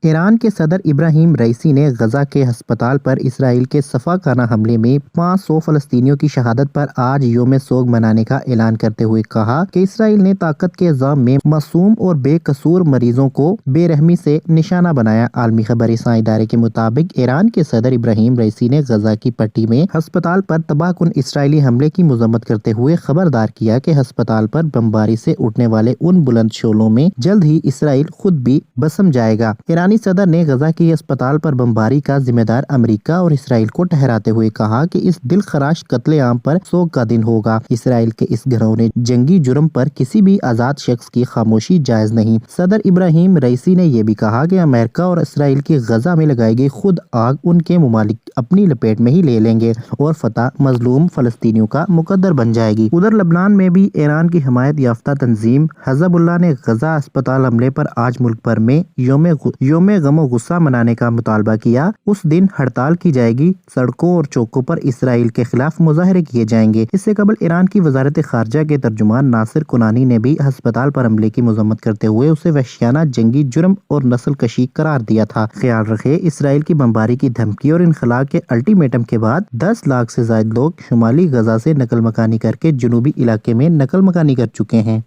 ایران کے صدر Ebrahim Raisi نے غزہ کے ہسپتال پر اسرائیل کے صفاقانہ حملے میں 500 فلسطینیوں کی شہادت پر آج یوم سوگ منانے کا اعلان کرتے ہوئے کہا کہ اسرائیل نے طاقت کے الزام میں معصوم اور بے قصور مریضوں کو بے رحمی سے نشانہ بنایا۔ عالمی خبر رساں ادارے کے مطابق ایران کے صدر ابراہیم رئیسی نے غزہ کی پٹی میں ہسپتال پر تباہ کن اسرائیلی حملے کی مذمت کرتے ہوئے خبردار کیا کہ ہسپتال پر بمباری سے اٹھنے والے ان بلند شعلوں میں جلد ہی اسرائیل خود بھی بسم جائے گا۔ ایرانی صدر نے غزہ کی اسپتال پر بمباری کا ذمہ دار امریکہ اور اسرائیل کو ٹھہراتے ہوئے کہا کہ اس دل خراش قتل عام پر سوگ کا دن ہوگا۔ اسرائیل کے اس گھناؤنے جنگی جرم پر کسی بھی آزاد شخص کی خاموشی جائز نہیں۔ صدر ابراہیم رئیسی نے یہ بھی کہا کہ امریکہ اور اسرائیل کی غزہ میں لگائی گئی خود آگ ان کے ممالک اپنی لپیٹ میں ہی لے لیں گے اور فتح مظلوم فلسطینیوں کا مقدر بن جائے گی۔ ادھر لبنان میں بھی ایران کی حمایت یافتہ تنظیم حزب اللہ نے غزہ اسپتال حملے پر آج ملک بھر میں یوم غم و غصہ منانے کا مطالبہ کیا۔ اس دن ہڑتال کی جائے گی، سڑکوں اور چوکوں پر اسرائیل کے خلاف مظاہرے کیے جائیں گے۔ اس سے قبل ایران کی وزارت خارجہ کے ترجمان ناصر کنانی نے بھی ہسپتال پر حملے کی مذمت کرتے ہوئے اسے وحشیانہ جنگی جرم اور نسل کشی قرار دیا تھا۔ خیال رکھے، اسرائیل کی بمباری کی دھمکی اور انخلا کے الٹیمیٹم کے بعد 10 لاکھ سے زائد لوگ شمالی غزہ سے نقل مکانی کر کے جنوبی علاقے میں نقل مکانی کر چکے ہیں۔